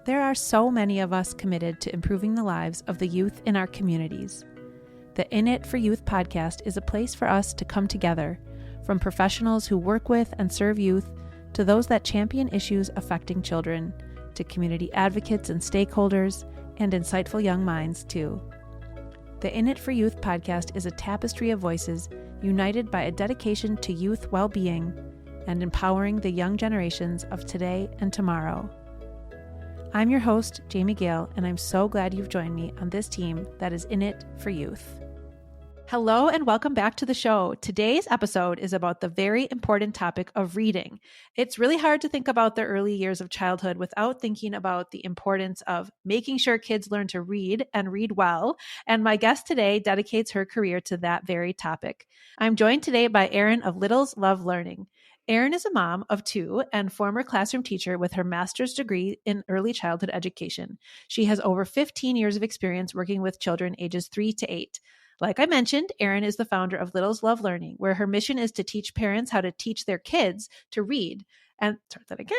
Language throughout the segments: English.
There are so many of us committed to improving the lives of the youth in our communities. The In It for Youth podcast is a place for us to come together, from professionals who work with and serve youth to those that champion issues affecting children, to community advocates and stakeholders, and insightful young minds too. The In It for Youth podcast is a tapestry of voices united by a dedication to youth well-being and empowering the young generations of today and tomorrow. I'm your host, Jamie Gale, and I'm so glad you've joined me on this team that is in it for youth. Hello and welcome back to the show. Today's episode is about the very important topic of reading. It's really hard to think about the early years of childhood without thinking about the importance of making sure kids learn to read and read well. And my guest today dedicates her career to that very topic. I'm joined today by Erin of Littles Love Learning. Erin is a mom of two and former classroom teacher with her master's degree in early childhood education. She has over 15 years of experience working with children ages 3 to 8. Like I mentioned, Erin is the founder of Littles Love Learning, where her mission is to teach parents how to teach their kids to read. And start that again.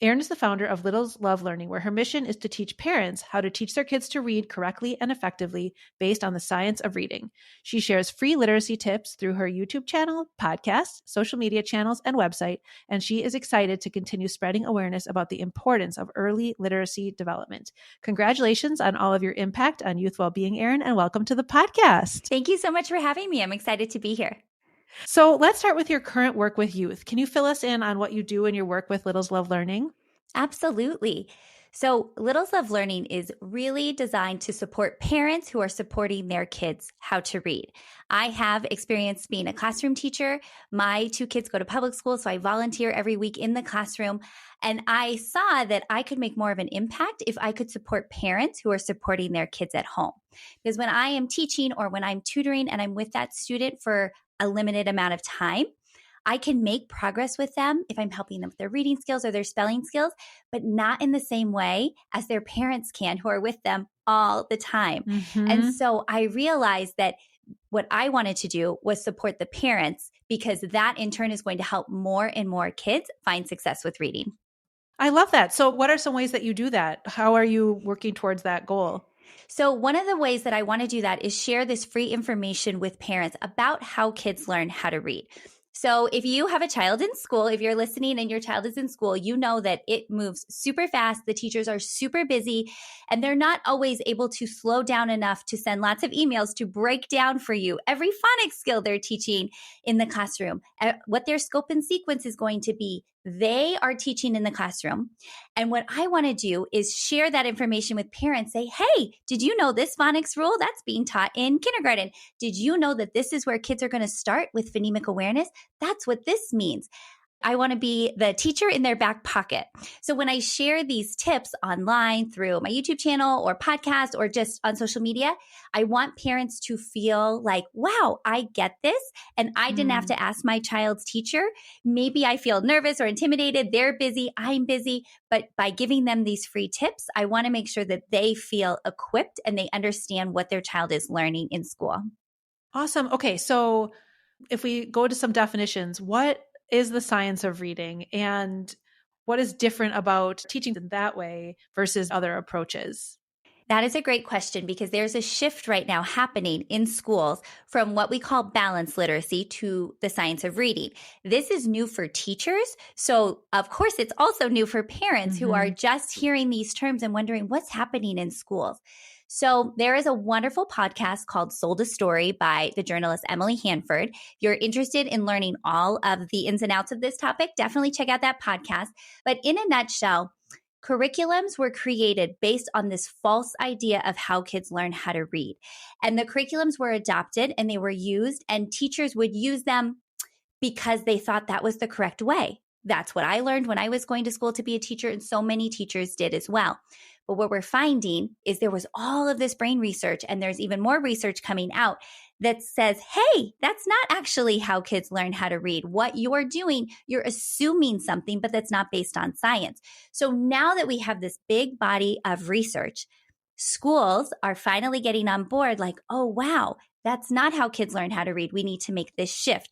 Erin is the founder of Littles Love Learning, where her mission is to teach parents how to teach their kids to read correctly and effectively based on the science of reading. She shares free literacy tips through her YouTube channel, podcasts, social media channels, and website, and she is excited to continue spreading awareness about the importance of early literacy development. Congratulations on all of your impact on youth well-being, Erin, and welcome to the podcast. Thank you so much for having me. I'm excited to be here. So let's start with your current work with youth. Can you fill us in on what you do in your work with Littles Love Learning? Absolutely. So Littles Love Learning is really designed to support parents who are supporting their kids how to read. I have experience being a classroom teacher. My two kids go to public school, so I volunteer every week in the classroom. And I saw that I could make more of an impact if I could support parents who are supporting their kids at home. Because when I am teaching or when I'm tutoring and I'm with that student for a limited amount of time, I can make progress with them if I'm helping them with their reading skills or their spelling skills, but not in the same way as their parents can who are with them all the time. And so I realized that what I wanted to do was support the parents, because that in turn is going to help more and more kids find success with reading. I love that. So what are some ways that you do that? How are you working towards that goal? So one of the ways that I want to do that is share this free information with parents about how kids learn how to read. So if you have a child in school, if you're listening and your child is in school, you know that it moves super fast. The teachers are super busy and they're not always able to slow down enough to send lots of emails to break down for you every phonics skill they're teaching in the classroom, what their scope and sequence is going to be. They are teaching in the classroom. And what I want to do is share that information with parents. Say, hey, did you know this phonics rule? That's being taught in kindergarten. Did you know that this is where kids are going to start with phonemic awareness? That's what this means. I want to be the teacher in their back pocket. So when I share these tips online through my YouTube channel or podcast or just on social media, I want parents to feel like, wow, I get this. And I didn't have to ask my child's teacher. Maybe I feel nervous or intimidated. They're busy. I'm busy. But by giving them these free tips, I want to make sure that they feel equipped and they understand what their child is learning in school. Awesome. Okay. So if we go to some definitions, what is the science of reading and what is different about teaching in that way versus other approaches? That is a great question, because there's a shift right now happening in schools from what we call balanced literacy to the science of reading. This is new for teachers. So of course, it's also new for parents who are just hearing these terms and wondering what's happening in schools. So there is a wonderful podcast called Sold a Story by the journalist Emily Hanford. If you're interested in learning all of the ins and outs of this topic, definitely check out that podcast. But in a nutshell, curriculums were created based on this false idea of how kids learn how to read. And the curriculums were adopted and they were used, and teachers would use them because they thought that was the correct way. That's what I learned when I was going to school to be a teacher, and so many teachers did as well. But what we're finding is there was all of this brain research, and there's even more research coming out that says, hey, that's not actually how kids learn how to read. What you're doing, you're assuming something, but that's not based on science. So now that we have this big body of research, schools are finally getting on board like, oh, wow, that's not how kids learn how to read. We need to make this shift.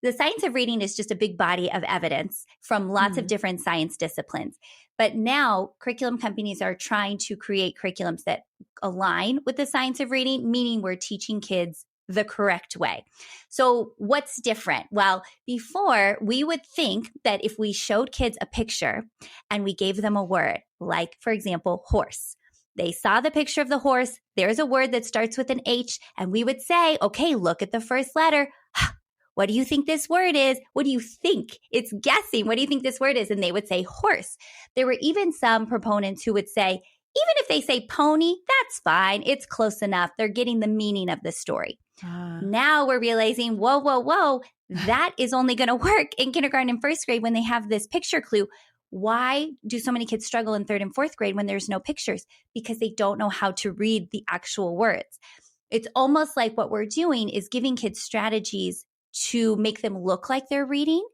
The science of reading is just a big body of evidence from lots of different science disciplines. But now curriculum companies are trying to create curriculums that align with the science of reading, meaning we're teaching kids the correct way. So what's different? Well, before we would think that if we showed kids a picture and we gave them a word, like, for example, horse. They saw the picture of the horse. There's a word that starts with an H, and we would say, okay, look at the first letter. What do you think this word is? What do you think? It's guessing. What do you think this word is? And they would say horse. There were even some proponents who would say, even if they say pony, that's fine. It's close enough. They're getting the meaning of the story. Now we're realizing, whoa, that is only going to work in kindergarten and first grade when they have this picture clue. Why do so many kids struggle in third and fourth grade when there's no pictures? Because they don't know how to read the actual words. It's almost like what we're doing is giving kids strategies to make them look like they're reading.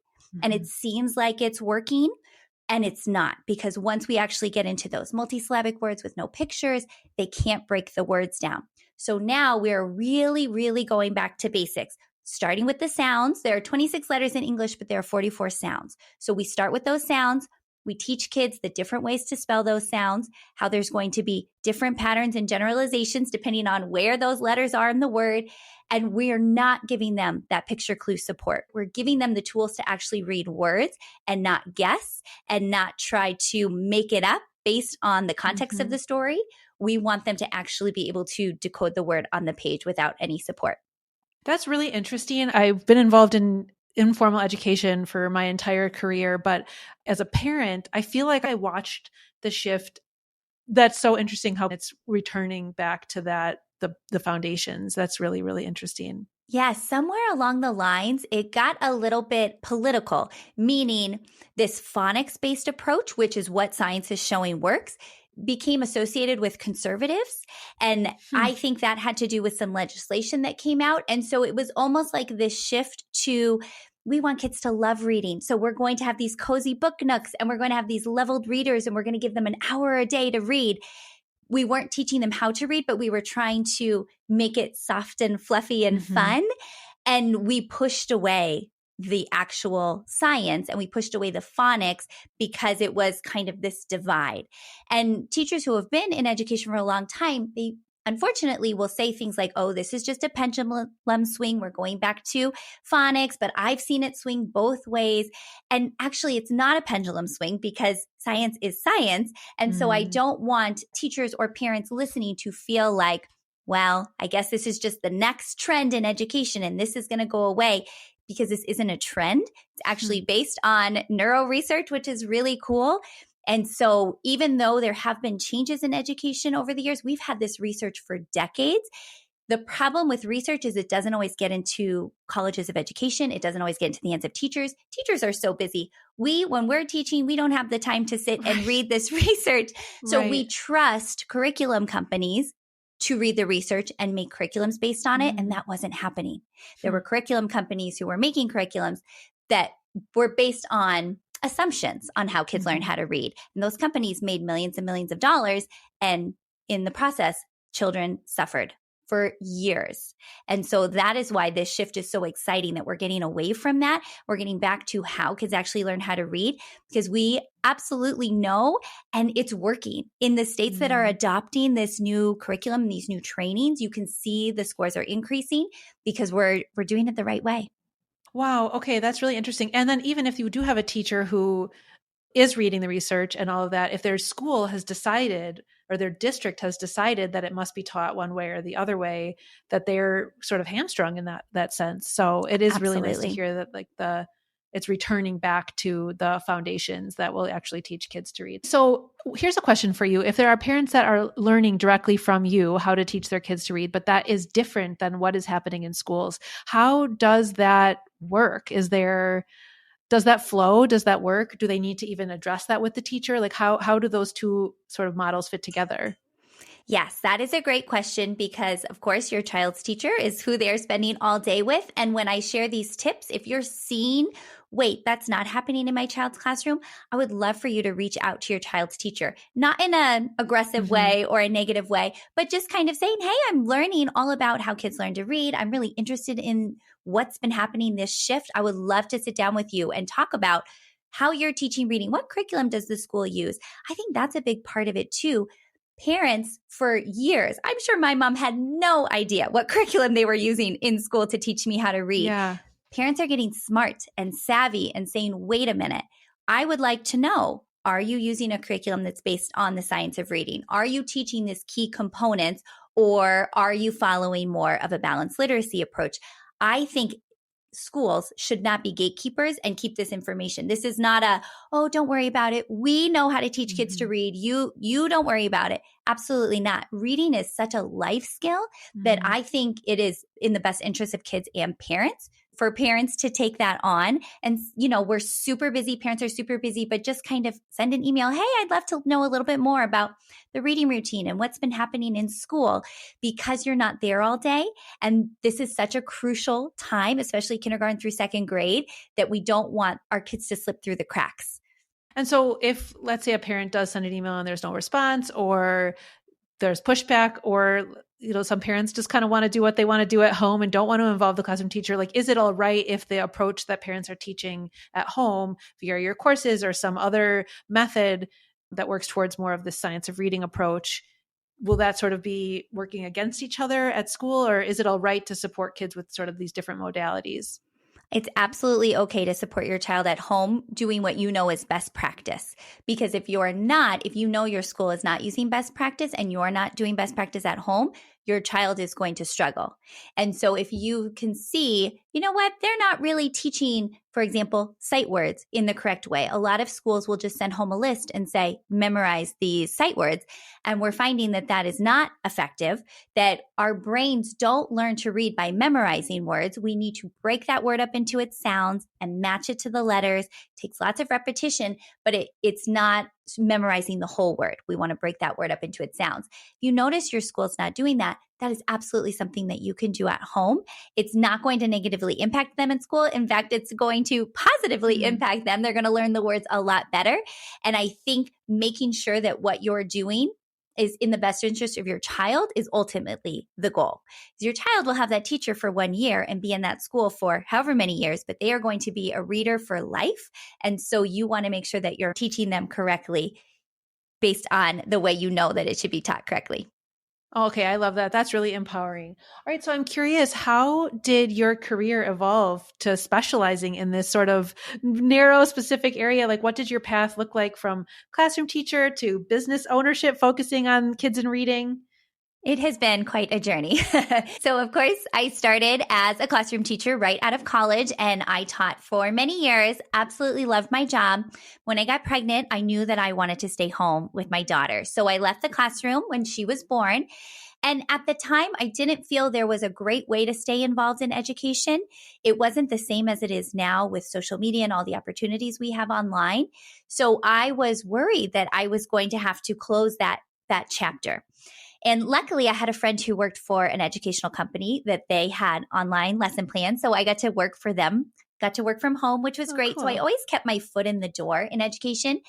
And it seems like it's working, and it's not, because once we actually get into those multisyllabic words with no pictures, they can't break the words down. So now we're really, really going back to basics, starting with the sounds. There are 26 letters in English, but there are 44 sounds. So we start with those sounds. We teach kids the different ways to spell those sounds, how there's going to be different patterns and generalizations depending on where those letters are in the word. And we're not giving them that picture clue support. We're giving them the tools to actually read words and not guess and not try to make it up based on the context of the story. We want them to actually be able to decode the word on the page without any support. That's really interesting. I've been involved in informal education for my entire career, but as a parent, I feel like I watched the shift. That's so interesting how it's returning back to that, the foundations. That's really, really interesting. Yeah, somewhere along the lines, it got a little bit political, meaning this phonics-based approach, which is what science is showing works, became associated with conservatives. And I think that had to do with some legislation that came out. And so it was almost like this shift to, we want kids to love reading. So we're going to have these cozy book nooks, and we're going to have these leveled readers, and we're going to give them an hour a day to read. We weren't teaching them how to read, but we were trying to make it soft and fluffy and fun. And we pushed away the actual science, and we pushed away the phonics because it was kind of this divide. And teachers who have been in education for a long time, they unfortunately will say things like, oh, this is just a pendulum swing. We're going back to phonics, but I've seen it swing both ways. And actually, it's not a pendulum swing because science is science. And so I don't want teachers or parents listening to feel like, well, I guess this is just the next trend in education and this is going to go away, because this isn't a trend. It's actually based on neuro research, which is really cool. And so even though there have been changes in education over the years, we've had this research for decades. The problem with research is it doesn't always get into colleges of education. It doesn't always get into the hands of teachers. Teachers are so busy. When we're teaching, we don't have the time to sit and read this research. So we trust curriculum companies to read the research and make curriculums based on it. And that wasn't happening. There were curriculum companies who were making curriculums that were based on assumptions on how kids learn how to read. And those companies made millions and millions of dollars. And in the process, children suffered for years. And so that is why this shift is so exciting, that we're getting away from that. We're getting back to how kids actually learn how to read, because we absolutely know, and it's working. In the states that are adopting this new curriculum and these new trainings, you can see the scores are increasing because we're doing it the right way. Wow. Okay. That's really interesting. And then even if you do have a teacher who is reading the research and all of that, if their school has decided or their district has decided that it must be taught one way or the other way, that they're sort of hamstrung in that sense. So it is really nice to hear that it's returning back to the foundations that will actually teach kids to read. So here's a question for you. If there are parents that are learning directly from you how to teach their kids to read, but that is different than what is happening in schools, how does that work? Does that flow? Does that work? Do they need to even address that with the teacher? Like how do those two sort of models fit together? Yes, that is a great question because, of course, your child's teacher is who they're spending all day with. And when I share these tips, if you're seeing, wait, that's not happening in my child's classroom, I would love for you to reach out to your child's teacher, not in an aggressive way or a negative way, but just kind of saying, hey, I'm learning all about how kids learn to read. I'm really interested in what's been happening this shift. I would love to sit down with you and talk about how you're teaching reading. What curriculum does the school use? I think that's a big part of it too. Parents for years, I'm sure my mom had no idea what curriculum they were using in school to teach me how to read. Yeah. Parents are getting smart and savvy and saying, wait a minute, I would like to know, are you using a curriculum that's based on the science of reading? Are you teaching this key components, or are you following more of a balanced literacy approach? I think schools should not be gatekeepers and keep this information. This is not a, oh, don't worry about it. We know how to teach kids to read. You don't worry about it. Absolutely not. Reading is such a life skill that I think it is in the best interest of kids and parents for parents to take that on. And, you know, we're super busy. Parents are super busy, but just kind of send an email. Hey, I'd love to know a little bit more about the reading routine and what's been happening in school, because you're not there all day. And this is such a crucial time, especially kindergarten through second grade, that we don't want our kids to slip through the cracks. And so if, let's say, a parent does send an email and there's no response, or there's pushback, or, you know, some parents just kind of want to do what they want to do at home and don't want to involve the classroom teacher, like, is it all right if the approach that parents are teaching at home via your courses or some other method that works towards more of the science of reading approach, will that sort of be working against each other at school? Or is it all right to support kids with sort of these different modalities? It's absolutely okay to support your child at home doing what you know is best practice. Because if you're not, if you know your school is not using best practice and you're not doing best practice at home, your child is going to struggle. And so if you can see, you know what, they're not really teaching, for example, sight words in the correct way. A lot of schools will just send home a list and say, memorize these sight words. And we're finding that that is not effective, that our brains don't learn to read by memorizing words. We need to break that word up into its sounds and match it to the letters. It takes lots of repetition, but it's not memorizing the whole word. We want to break that word up into its sounds. If you notice your school's not doing that, that is absolutely something that you can do at home. It's not going to negatively impact them in school. In fact, it's going to positively impact them. They're going to learn the words a lot better. And I think making sure that what you're doing is in the best interest of your child is ultimately the goal. Your child will have that teacher for 1 year and be in that school for however many years, but they are going to be a reader for life. And so you want to make sure that you're teaching them correctly based on the way you know that it should be taught correctly. Okay, I love that. That's really empowering. All right, so I'm curious, how did your career evolve to specializing in this sort of narrow, specific area? Like, what did your path look like from classroom teacher to business ownership, focusing on kids and reading? It has been quite a journey. So, of course, I started as a classroom teacher right out of college, and I taught for many years. Absolutely loved my job. When I got pregnant, I knew that I wanted to stay home with my daughter. So I left the classroom when she was born. And at the time, I didn't feel there was a great way to stay involved in education. It wasn't the same as it is now with social media and all the opportunities we have online. So I was worried that I was going to have to close that chapter. And luckily, I had a friend who worked for an educational company that they had online lesson plans. So I got to work for them, got to work from home, which was great. Cool. So I always kept my foot in the door in education.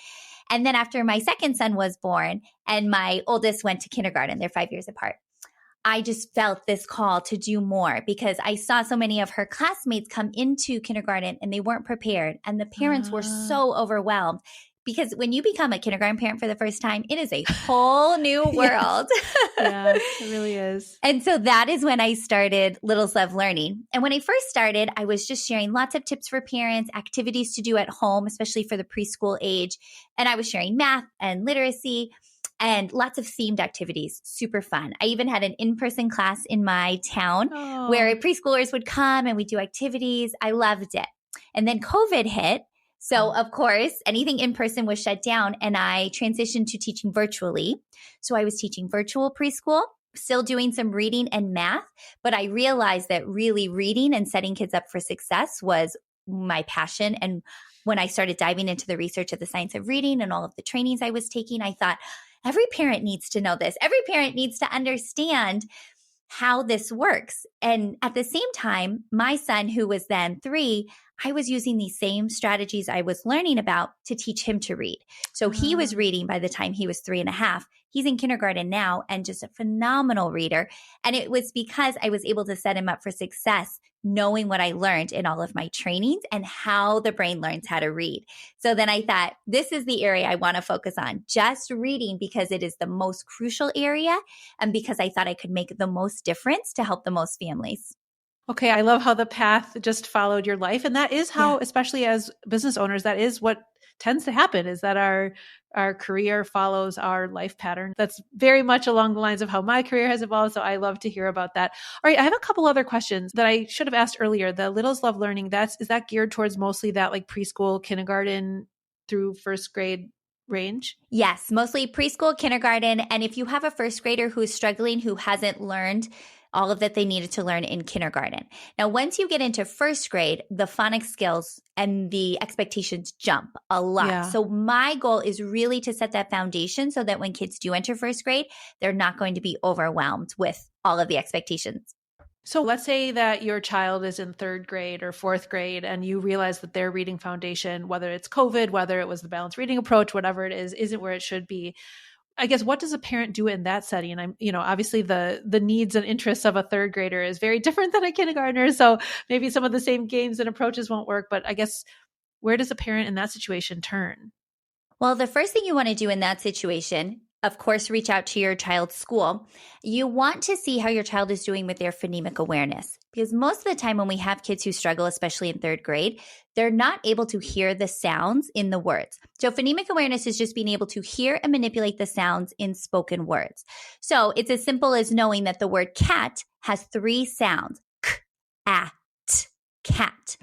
And then after my second son was born and my oldest went to kindergarten, they're 5 years apart, I just felt this call to do more because I saw so many of her classmates come into kindergarten and they weren't prepared. And the parents were so overwhelmed. Because when you become a kindergarten parent for the first time, it is a whole new world. Yeah, it really is. And so that is when I started Littles Love Learning. And when I first started, I was just sharing lots of tips for parents, activities to do at home, especially for the preschool age. And I was sharing math and literacy and lots of themed activities. Super fun. I even had an in-person class in my town where preschoolers would come and we'd do activities. I loved it. And then COVID hit. So, of course, anything in person was shut down and I transitioned to teaching virtually. So I was teaching virtual preschool, still doing some reading and math, but I realized that really reading and setting kids up for success was my passion. And when I started diving into the research of the science of reading and all of the trainings I was taking, I thought, every parent needs to know this. Every parent needs to understand how this works. And at the same time, my son, who was then 3, I was using these same strategies I was learning about to teach him to read. So he was reading by the time he was 3.5. He's in kindergarten now and just a phenomenal reader. And it was because I was able to set him up for success, knowing what I learned in all of my trainings and how the brain learns how to read. So then I thought, this is the area I want to focus on, just reading, because it is the most crucial area and because I thought I could make the most difference to help the most families. Okay, I love how the path just followed your life. And that is how, especially as business owners, that is what tends to happen, is that our career follows our life pattern. That's very much along the lines of how my career has evolved. So I love to hear about that. All right, I have a couple other questions that I should have asked earlier. The Littles Love Learning, is that geared towards mostly that like preschool, kindergarten through first grade range? Yes, mostly preschool, kindergarten. And if you have a first grader who is struggling, who hasn't learned all of that they needed to learn in kindergarten. Now, once you get into first grade, the phonics skills and the expectations jump a lot. Yeah. So my goal is really to set that foundation so that when kids do enter first grade, they're not going to be overwhelmed with all of the expectations. So let's say that your child is in 3rd grade or 4th grade and you realize that their reading foundation, whether it's COVID, whether it was the balanced reading approach, whatever it is, isn't where it should be. I guess, what does a parent do in that setting? And obviously the needs and interests of a 3rd grader is very different than a kindergartner. So maybe some of the same games and approaches won't work, but I guess, where does a parent in that situation turn? Well, the first thing you want to do in that situation, of course, reach out to your child's school. You want to see how your child is doing with their phonemic awareness. Because most of the time when we have kids who struggle, especially in 3rd grade, they're not able to hear the sounds in the words. So phonemic awareness is just being able to hear and manipulate the sounds in spoken words. So it's as simple as knowing that the word cat has 3 sounds: k, a, t, cat.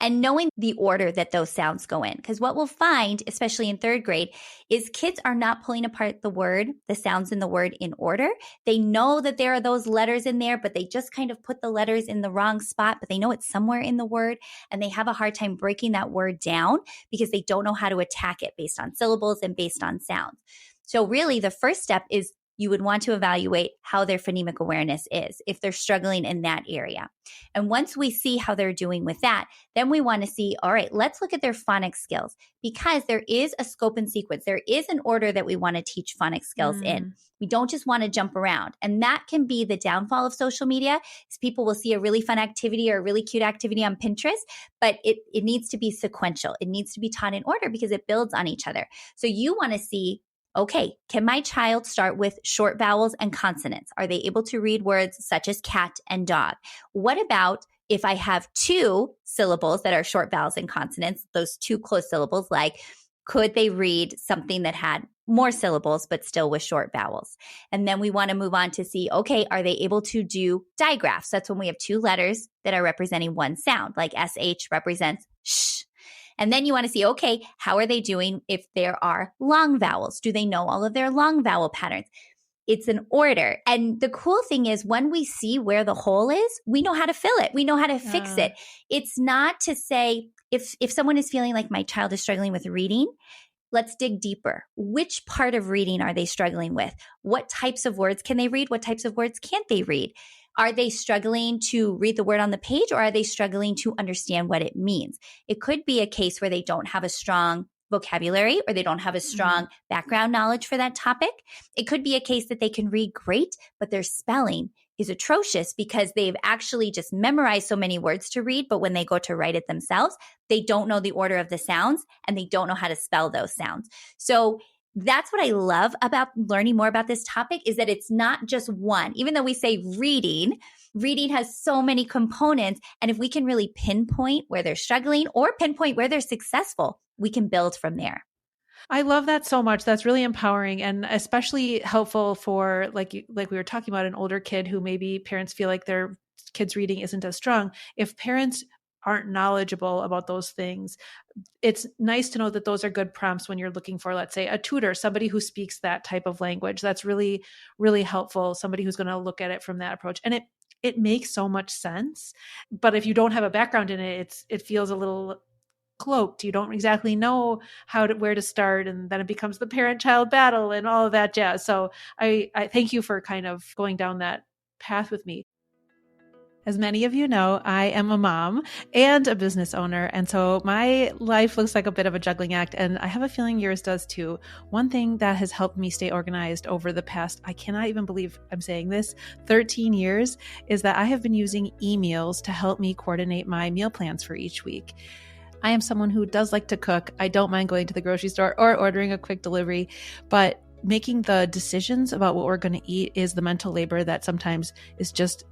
And knowing the order that those sounds go in. Because what we'll find, especially in 3rd grade, is kids are not pulling apart the sounds in the word in order. They know that there are those letters in there, but they just kind of put the letters in the wrong spot, but they know it's somewhere in the word. And they have a hard time breaking that word down because they don't know how to attack it based on syllables and based on sounds. So really the first step is you would want to evaluate how their phonemic awareness is if they're struggling in that area. And once we see how they're doing with that, then we want to see, all right, let's look at their phonics skills, because there is a scope and sequence. There is an order that we want to teach phonics skills in. We don't just want to jump around. And that can be the downfall of social media, is people will see a really fun activity or a really cute activity on Pinterest, but it needs to be sequential. It needs to be taught in order because it builds on each other. So you want to see, okay, can my child start with short vowels and consonants? Are they able to read words such as cat and dog? What about if I have 2 syllables that are short vowels and consonants, those 2 close syllables, like could they read something that had more syllables but still with short vowels? And then we want to move on to see, okay, are they able to do digraphs? That's when we have 2 letters that are representing one sound, like SH represents sh. And then you want to see, okay, how are they doing if there are long vowels? Do they know all of their long vowel patterns? It's an order. And the cool thing is when we see where the hole is, we know how to fill it. We know how to fix it. It's not to say, if someone is feeling like my child is struggling with reading, let's dig deeper. Which part of reading are they struggling with? What types of words can they read? What types of words can't they read? Are they struggling to read the word on the page, or are they struggling to understand what it means? It could be a case where they don't have a strong vocabulary or they don't have a strong background knowledge for that topic. It could be a case that they can read great, but their spelling is atrocious because they've actually just memorized so many words to read, but when they go to write it themselves, they don't know the order of the sounds and they don't know how to spell those sounds. So that's what I love about learning more about this topic, is that it's not just one. Even though we say reading has so many components. And if we can really pinpoint where they're struggling or pinpoint where they're successful, we can build from there. I love that so much. That's really empowering and especially helpful for like we were talking about, an older kid who maybe parents feel like their kid's reading isn't as strong. If parents aren't knowledgeable about those things, it's nice to know that those are good prompts when you're looking for, let's say, a tutor, somebody who speaks that type of language. That's really, really helpful. Somebody who's going to look at it from that approach. And it makes so much sense. But if you don't have a background in it, it feels a little cloaked. You don't exactly know where to start. And then it becomes the parent-child battle and all of that jazz. So I thank you for kind of going down that path with me. As many of you know, I am a mom and a business owner. And so my life looks like a bit of a juggling act. And I have a feeling yours does too. One thing that has helped me stay organized over the past, I cannot even believe I'm saying this, 13 years, is that I have been using e-meals to help me coordinate my meal plans for each week. I am someone who does like to cook. I don't mind going to the grocery store or ordering a quick delivery, but making the decisions about what we're going to eat is the mental labor that sometimes is just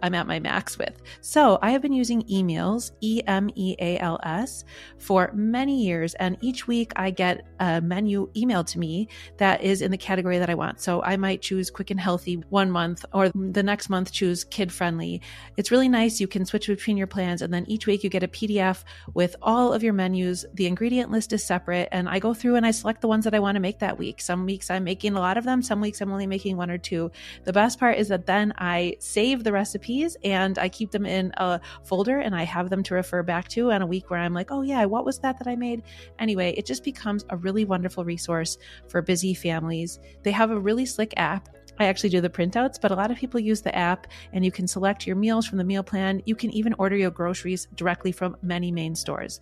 I'm at my max with. So I have been using e-meals, E-M-E-A-L-S, for many years. And each week I get a menu emailed to me that is in the category that I want. So I might choose quick and healthy one month, or the next month choose kid friendly. It's really nice. You can switch between your plans. And then each week you get a PDF with all of your menus. The ingredient list is separate. And I go through and I select the ones that I want to make that week. Some weeks I'm making a lot of them. Some weeks I'm only making one or two. The best part is that then I save the recipes and I keep them in a folder and I have them to refer back to on a week where I'm like, oh yeah, what was that I made? Anyway, it just becomes a really wonderful resource for busy families. They have a really slick app. I actually do the printouts, but a lot of people use the app and you can select your meals from the meal plan. You can even order your groceries directly from many main stores.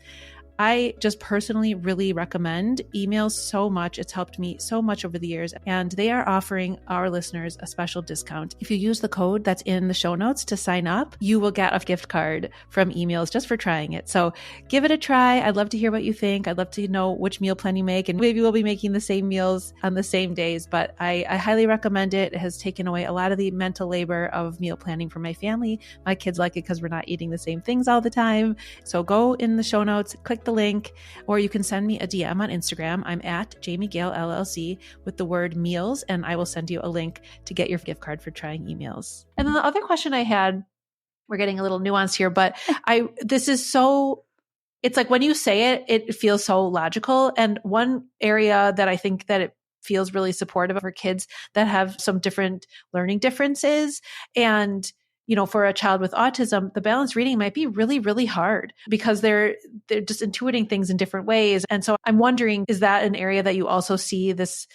I just personally really recommend emails so much. It's helped me so much over the years, and they are offering our listeners a special discount. If you use the code that's in the show notes to sign up, you will get a gift card from emails just for trying it. So give it a try. I'd love to hear what you think. I'd love to know which meal plan you make, and maybe we'll be making the same meals on the same days, but I highly recommend it. It has taken away a lot of the mental labor of meal planning for my family. My kids like it because we're not eating the same things all the time. So go in the show notes, click the link, or you can send me a DM on Instagram. I'm at Jamie Gale LLC with the word meals, and I will send you a link to get your gift card for trying emails. And then the other question I had, we're getting a little nuanced here, but this is so, it's like when you say it, it feels so logical. And one area that I think that it feels really supportive for kids that have some different learning differences, and for a child with autism, the balanced reading might be really, really hard because they're just intuiting things in different ways. And so I'm wondering, is that an area that you also see this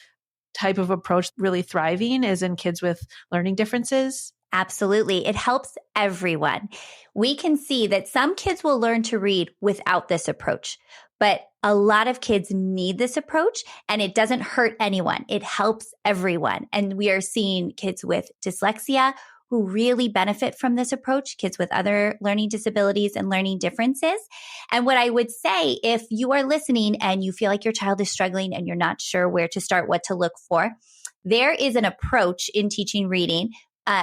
type of approach really thriving, is in kids with learning differences? Absolutely. It helps everyone. We can see that some kids will learn to read without this approach, but a lot of kids need this approach, and it doesn't hurt anyone. It helps everyone. And we are seeing kids with dyslexia who really benefit from this approach, kids with other learning disabilities and learning differences. And what I would say, if you are listening and you feel like your child is struggling and you're not sure where to start, what to look for, there is an approach in teaching reading.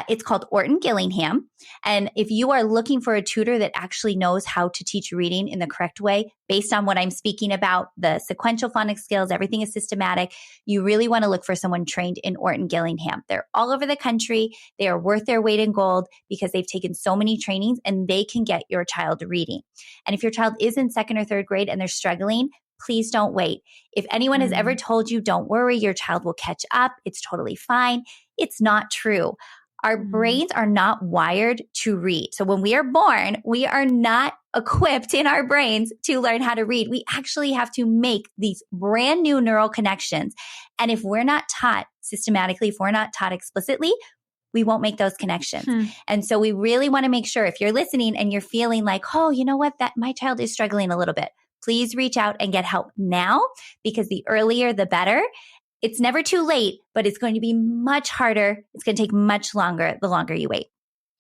It's called Orton-Gillingham. And if you are looking for a tutor that actually knows how to teach reading in the correct way, based on what I'm speaking about, the sequential phonics skills, everything is systematic, you really want to look for someone trained in Orton-Gillingham. They're all over the country. They are worth their weight in gold because they've taken so many trainings and they can get your child reading. And if your child is in second or third grade and they're struggling, please don't wait. If anyone has ever told you, don't worry, your child will catch up, it's totally fine, it's not true. Our brains are not wired to read. So when we are born, we are not equipped in our brains to learn how to read. We actually have to make these brand new neural connections. And if we're not taught systematically, if we're not taught explicitly, we won't make those connections. And so we really want to make sure, if you're listening and you're feeling like, oh, you know what, that my child is struggling a little bit, please reach out and get help now, because the earlier, the better. It's never too late, but it's going to be much harder. It's going to take much longer the longer you wait.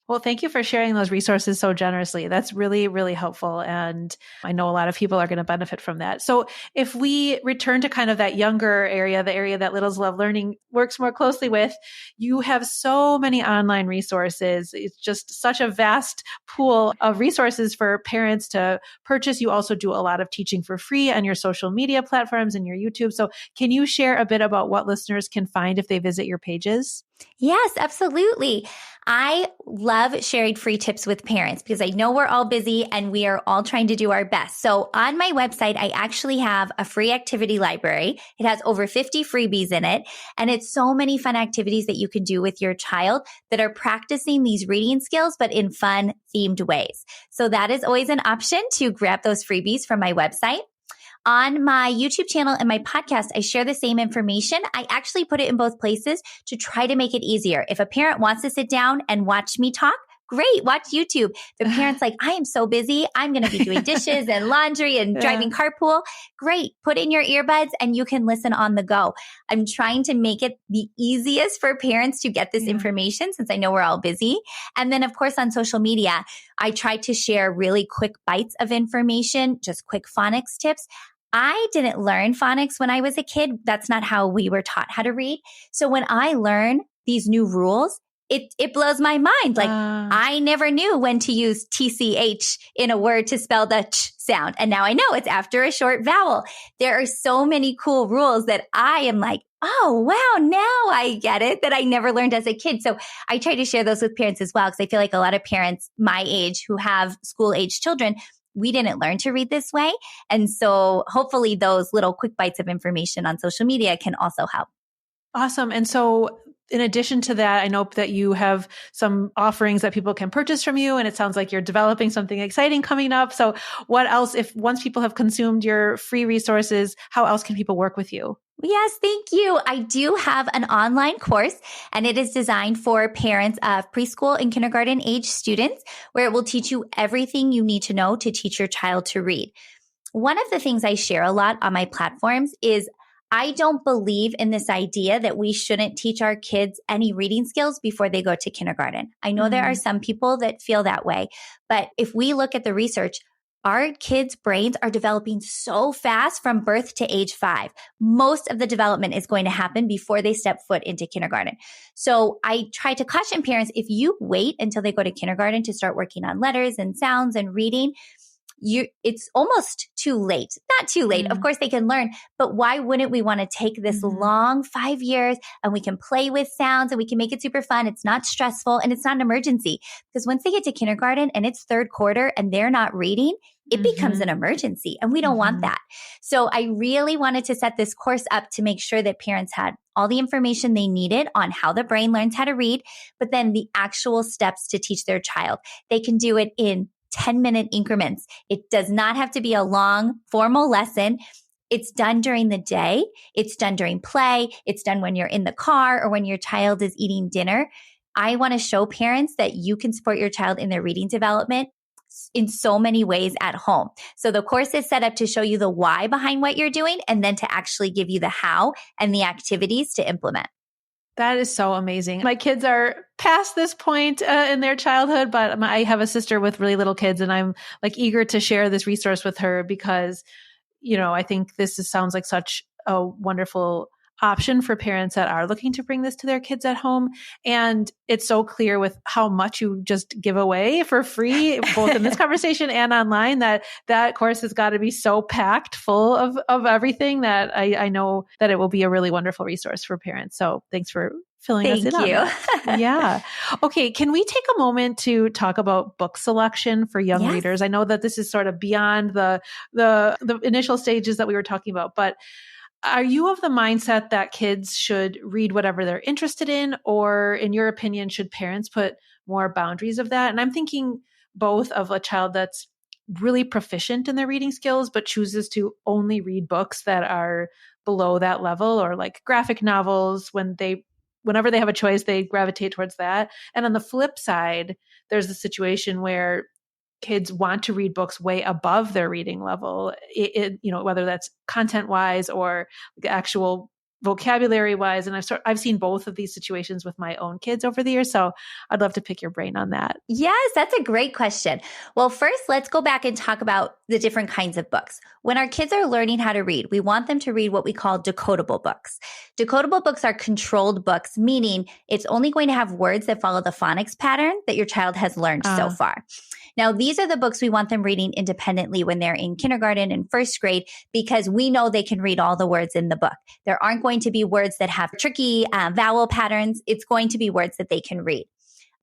Well, thank you for sharing those resources so generously. That's really, really helpful. And I know a lot of people are going to benefit from that. So if we return to kind of that younger area, the area that Littles Love Learning works more closely with, you have so many online resources. It's just such a vast pool of resources for parents to purchase. You also do a lot of teaching for free on your social media platforms and your YouTube. So can you share a bit about what listeners can find if they visit your pages? Yes, absolutely. I love sharing free tips with parents because I know we're all busy and we are all trying to do our best. So on my website, I actually have a free activity library. It has over 50 freebies in it. And it's so many fun activities that you can do with your child that are practicing these reading skills, but in fun, themed ways. So that is always an option to grab those freebies from my website. On my YouTube channel and my podcast, I share the same information. I actually put it in both places to try to make it easier. If a parent wants to sit down and watch me talk, great, watch YouTube. The parent's like, I am so busy. I'm going to be doing dishes and laundry and driving carpool. Great. Put in your earbuds and you can listen on the go. I'm trying to make it the easiest for parents to get this information since I know we're all busy. And then of course on social media, I try to share really quick bites of information, just quick phonics tips. I didn't learn phonics when I was a kid. That's not how we were taught how to read. So when I learn these new rules, it blows my mind. Like I never knew when to use TCH in a word to spell the ch sound. And now I know it's after a short vowel. There are so many cool rules that I am like, oh, wow, now I get it that I never learned as a kid. So I try to share those with parents as well, because I feel like a lot of parents my age who have school age children, we didn't learn to read this way. And so hopefully those little quick bites of information on social media can also help. Awesome. And so in addition to that, I know that you have some offerings that people can purchase from you, and it sounds like you're developing something exciting coming up. So what else, if once people have consumed your free resources, how else can people work with you? Yes, thank you. I do have an online course, and it is designed for parents of preschool and kindergarten age students, where it will teach you everything you need to know to teach your child to read. One of the things I share a lot on my platforms is I don't believe in this idea that we shouldn't teach our kids any reading skills before they go to kindergarten. I know there are some people that feel that way, but if we look at the research, our kids' brains are developing so fast from birth to age 5. Most of the development is going to happen before they step foot into kindergarten. So I try to caution parents, if you wait until they go to kindergarten to start working on letters and sounds and reading, it's almost too late. Not too late. Of course they can learn, but why wouldn't we want to take this long 5 years and we can play with sounds and we can make it super fun. It's not stressful and it's not an emergency, because once they get to kindergarten and it's third quarter and they're not reading, it becomes an emergency and we don't want that. So I really wanted to set this course up to make sure that parents had all the information they needed on how the brain learns how to read, but then the actual steps to teach their child. They can do it in 10-minute increments. It does not have to be a long formal lesson. It's done during the day. It's done during play. It's done when you're in the car or when your child is eating dinner. I want to show parents that you can support your child in their reading development in so many ways at home. So the course is set up to show you the why behind what you're doing and then to actually give you the how and the activities to implement. That is so amazing. My kids are past this point in their childhood, but I have a sister with really little kids, and I'm like eager to share this resource with her because, I think sounds like such a wonderful option for parents that are looking to bring this to their kids at home. And it's so clear with how much you just give away for free, both in this conversation and online, that course has got to be so packed full of everything that I know that it will be a really wonderful resource for parents. So thanks for filling us in on that. Yeah. Okay. Can we take a moment to talk about book selection for young readers? I know that this is sort of beyond the initial stages that we were talking about, but are you of the mindset that kids should read whatever they're interested in, or in your opinion, should parents put more boundaries of that? And I'm thinking both of a child that's really proficient in their reading skills, but chooses to only read books that are below that level, or like graphic novels. Whenever they have a choice, they gravitate towards that. And on the flip side, there's a situation where kids want to read books way above their reading level, whether that's content wise or actual vocabulary wise. And I've seen both of these situations with my own kids over the years. So I'd love to pick your brain on that. Yes, that's a great question. Well, first, let's go back and talk about the different kinds of books. When our kids are learning how to read, we want them to read what we call decodable books. Decodable books are controlled books, meaning it's only going to have words that follow the phonics pattern that your child has learned so far. Now, these are the books we want them reading independently when they're in kindergarten and first grade, because we know they can read all the words in the book. There aren't going to be words that have tricky vowel patterns. It's going to be words that they can read.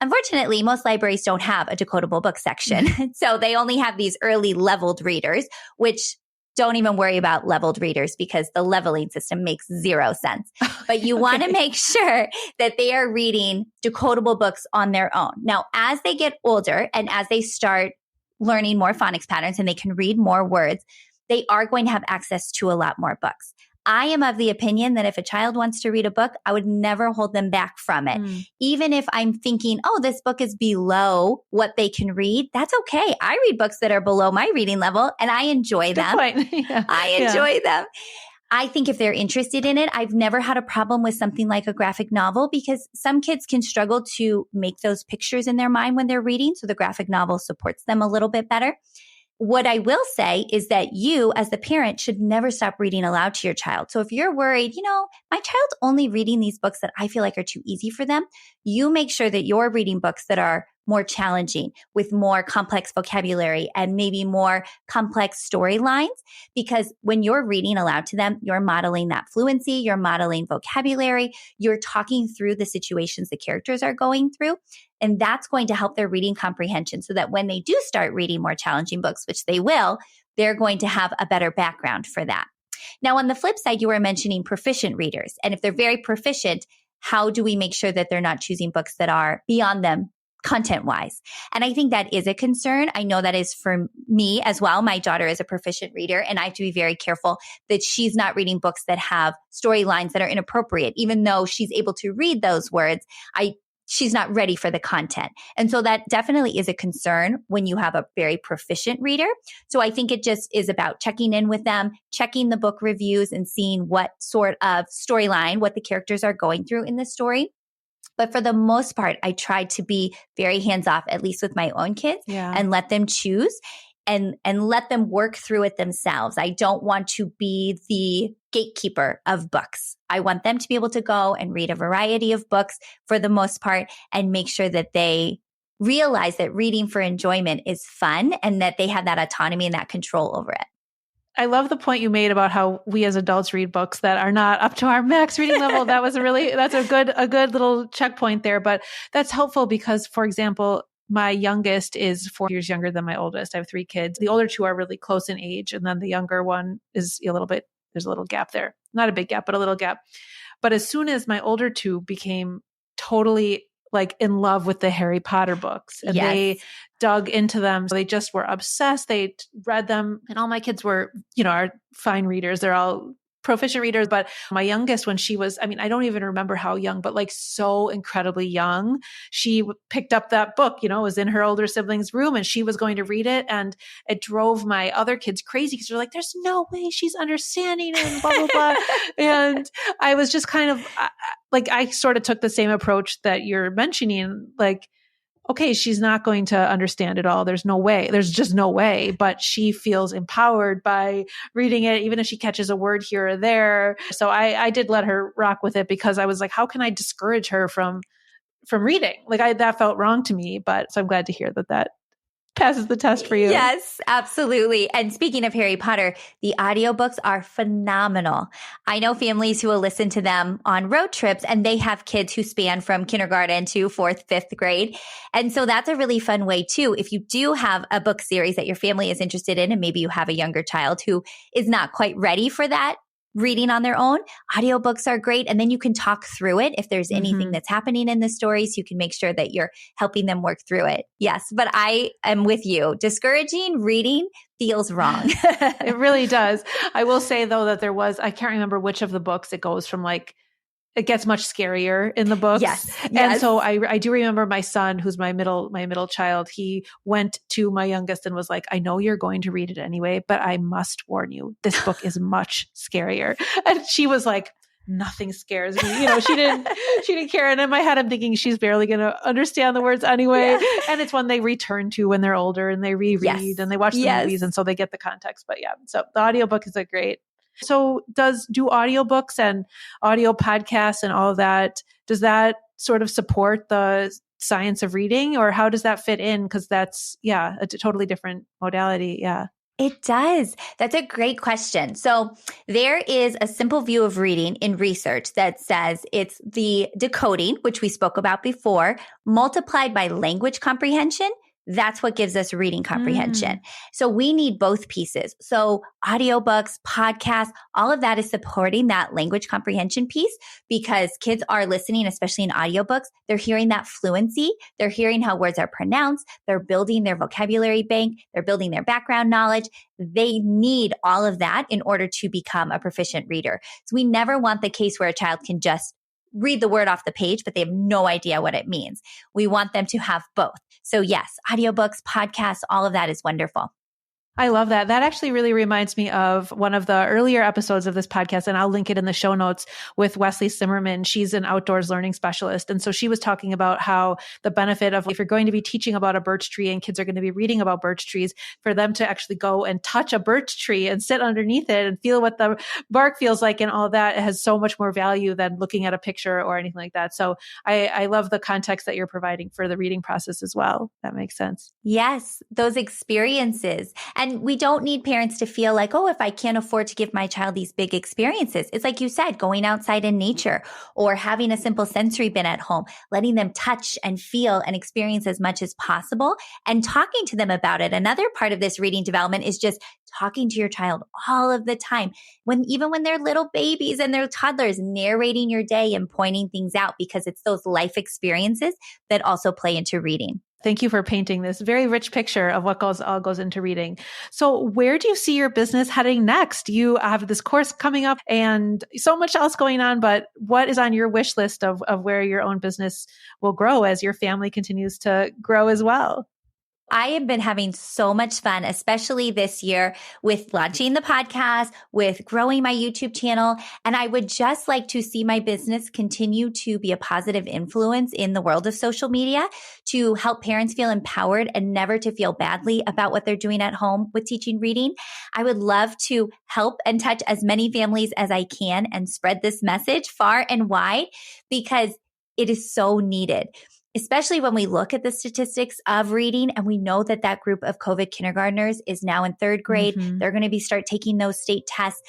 Unfortunately, most libraries don't have a decodable book section. So they only have these early leveled readers, which don't even worry about leveled readers because the leveling system makes zero sense. But you want to make sure that they are reading decodable books on their own. Now, as they get older and as they start learning more phonics patterns and they can read more words, they are going to have access to a lot more books. I am of the opinion that if a child wants to read a book, I would never hold them back from it. Even if I'm thinking, oh, this book is below what they can read, that's okay. I read books that are below my reading level and I enjoy them. I enjoy them. I think if they're interested in it, I've never had a problem with something like a graphic novel because some kids can struggle to make those pictures in their mind when they're reading. So the graphic novel supports them a little bit better. What I will say is that you, as the parent, should never stop reading aloud to your child. So if you're worried, my child's only reading these books that I feel like are too easy for them, you make sure that you're reading books that are more challenging with more complex vocabulary and maybe more complex storylines. Because when you're reading aloud to them, you're modeling that fluency, you're modeling vocabulary, you're talking through the situations the characters are going through. And that's going to help their reading comprehension so that when they do start reading more challenging books, which they will, they're going to have a better background for that. Now, on the flip side, you were mentioning proficient readers. And if they're very proficient, how do we make sure that they're not choosing books that are beyond them content-wise? And I think that is a concern. I know that is for me as well. My daughter is a proficient reader, and I have to be very careful that she's not reading books that have storylines that are inappropriate. Even though she's able to read those words, she's not ready for the content. And so that definitely is a concern when you have a very proficient reader. So I think it just is about checking in with them, checking the book reviews and seeing what sort of storyline, what the characters are going through in the story. But for the most part, I try to be very hands-off, at least with my own kids, and let them choose and let them work through it themselves. I don't want to be the gatekeeper of books. I want them to be able to go and read a variety of books for the most part and make sure that they realize that reading for enjoyment is fun and that they have that autonomy and that control over it. I love the point you made about how we as adults read books that are not up to our max reading level. That's a good little checkpoint there, but that's helpful because, for example, my youngest is 4 years younger than my oldest. I have 3 kids. The older 2 are really close in age. And then the younger one is there's a little gap there. Not a big gap, but a little gap. But as soon as my older 2 became totally in love with the Harry Potter books and they dug into them. So they just were obsessed. They read them and all my kids were, are fine readers. They're all proficient readers. But my youngest, when she was, I don't even remember how young, but so incredibly young, she picked up that book, it was in her older sibling's room and she was going to read it. And it drove my other kids crazy because they're like, there's no way she's understanding it and blah, blah, blah. And I was just kind of I sort of took the same approach that you're mentioning, okay, she's not going to understand it all. There's just no way, but she feels empowered by reading it, even if she catches a word here or there. So I did let her rock with it because I was like, how can I discourage her from reading? That felt wrong to me, but so I'm glad to hear that passes the test for you. Yes, absolutely. And speaking of Harry Potter, the audiobooks are phenomenal. I know families who will listen to them on road trips and they have kids who span from kindergarten to 4th, 5th grade. And so that's a really fun way too. If you do have a book series that your family is interested in, and maybe you have a younger child who is not quite ready for that reading on their own, audiobooks are great. And then you can talk through it. If there's anything that's happening in the stories, you can make sure that you're helping them work through it. Yes. But I am with you. Discouraging reading feels wrong. It really does. I will say though that I can't remember which of the books it goes from it gets much scarier in the books. Yes. And so I do remember my son, who's my middle child, he went to my youngest and was like, I know you're going to read it anyway, but I must warn you, this book is much scarier. And she was like, nothing scares me. She didn't care. And in my head, I'm thinking she's barely going to understand the words anyway. Yeah. And it's one they return to when they're older and they reread and they watch the movies. And so they get the context. But yeah, so the audiobook is a great. So do audiobooks and audio podcasts and all of that, does that sort of support the science of reading, or how does that fit in? Because that's, a totally different modality. Yeah. It does. That's a great question. So there is a simple view of reading in research that says it's the decoding, which we spoke about before, multiplied by language comprehension. That's what gives us reading comprehension. So we need both pieces. So audiobooks, podcasts, all of that is supporting that language comprehension piece because kids are listening, especially in audiobooks. They're hearing that fluency. They're hearing how words are pronounced. They're building their vocabulary bank. They're building their background knowledge. They need all of that in order to become a proficient reader. So we never want the case where a child can just read the word off the page, but they have no idea what it means. We want them to have both. So yes, audiobooks, podcasts, all of that is wonderful. I love that. That actually really reminds me of one of the earlier episodes of this podcast, and I'll link it in the show notes, with Wesley Zimmerman. She's an outdoors learning specialist. And so she was talking about how the benefit of, if you're going to be teaching about a birch tree and kids are going to be reading about birch trees, for them to actually go and touch a birch tree and sit underneath it and feel what the bark feels like and all that, has so much more value than looking at a picture or anything like that. So I love the context that you're providing for the reading process as well. That makes sense. Yes, those experiences. And we don't need parents to feel like, oh, if I can't afford to give my child these big experiences, it's like you said, going outside in nature or having a simple sensory bin at home, letting them touch and feel and experience as much as possible and talking to them about it. Another part of this reading development is just talking to your child all of the time, even when they're little babies and they're toddlers, narrating your day and pointing things out, because it's those life experiences that also play into reading. Thank you for painting this very rich picture of what all goes into reading. So where do you see your business heading next? You have this course coming up and so much else going on, but what is on your wish list of where your own business will grow as your family continues to grow as well? I have been having so much fun, especially this year, with launching the podcast, with growing my YouTube channel. And I would just like to see my business continue to be a positive influence in the world of social media, to help parents feel empowered and never to feel badly about what they're doing at home with teaching reading. I would love to help and touch as many families as I can and spread this message far and wide, because it is so needed. Especially when we look at the statistics of reading and we know that that group of COVID kindergartners is now in third grade. Mm-hmm. They're going to start taking those state tests.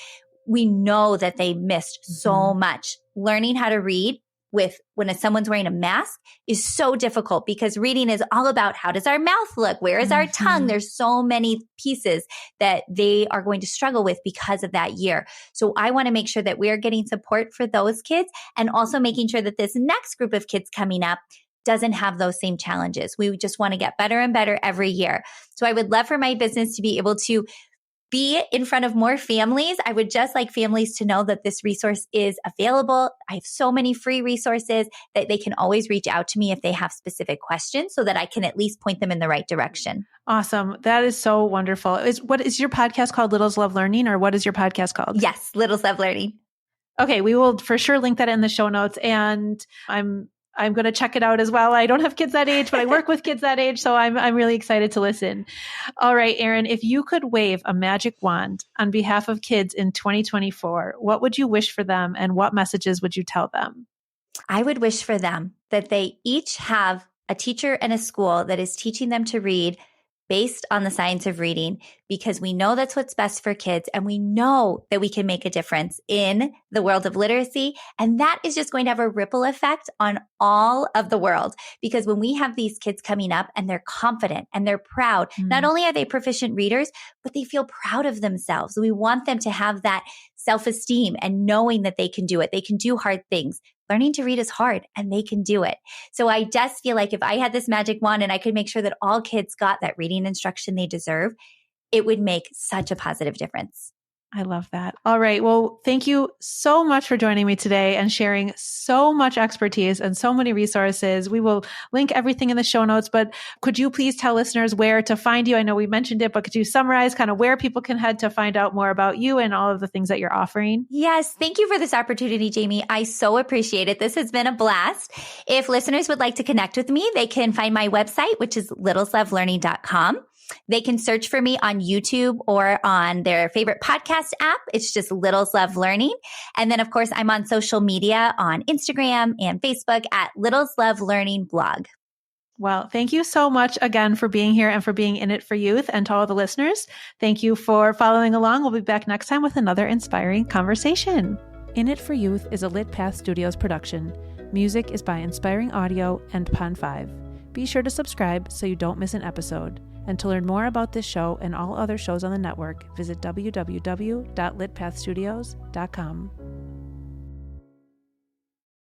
We know that they missed so much. Learning how to read when someone's wearing a mask is so difficult, because reading is all about, how does our mouth look? Where is our tongue? There's so many pieces that they are going to struggle with because of that year. So I want to make sure that we're getting support for those kids, and also making sure that this next group of kids coming up doesn't have those same challenges. We just want to get better and better every year. So I would love for my business to be able to be in front of more families. I would just like families to know that this resource is available. I have so many free resources that they can always reach out to me if they have specific questions, so that I can at least point them in the right direction. Awesome. That is so wonderful. What is your podcast called? Littles Love Learning, or what is your podcast called? Yes, Littles Love Learning. Okay, we will for sure link that in the show notes, and I'm going to check it out as well. I don't have kids that age, but I work with kids that age, so I'm really excited to listen. All right, Erin, if you could wave a magic wand on behalf of kids in 2024, what would you wish for them, and what messages would you tell them? I would wish for them that they each have a teacher and a school that is teaching them to read based on the science of reading, because we know that's what's best for kids. And we know that we can make a difference in the world of literacy. And that is just going to have a ripple effect on all of the world. Because when we have these kids coming up and they're confident and they're proud, not only are they proficient readers, but they feel proud of themselves. We want them to have that self-esteem and knowing that they can do it. They can do hard things. Learning to read is hard, and they can do it. So I just feel like if I had this magic wand and I could make sure that all kids got that reading instruction they deserve, it would make such a positive difference. I love that. All right. Well, thank you so much for joining me today and sharing so much expertise and so many resources. We will link everything in the show notes, but could you please tell listeners where to find you? I know we mentioned it, but could you summarize kind of where people can head to find out more about you and all of the things that you're offering? Yes. Thank you for this opportunity, Jamie. I so appreciate it. This has been a blast. If listeners would like to connect with me, they can find my website, which is littleslovelearning.com. They can search for me on YouTube or on their favorite podcast app. It's just Littles Love Learning. And then, of course, I'm on social media on Instagram and Facebook at Littles Love Learning blog. Well, thank you so much again for being here and for being in it for youth, and to all the listeners. Thank you for following along. We'll be back next time with another inspiring conversation. In It for Youth is a Lit Path Studios production. Music is by Inspiring Audio and Pond 5. Be sure to subscribe so you don't miss an episode. And to learn more about this show and all other shows on the network, visit www.litpathstudios.com.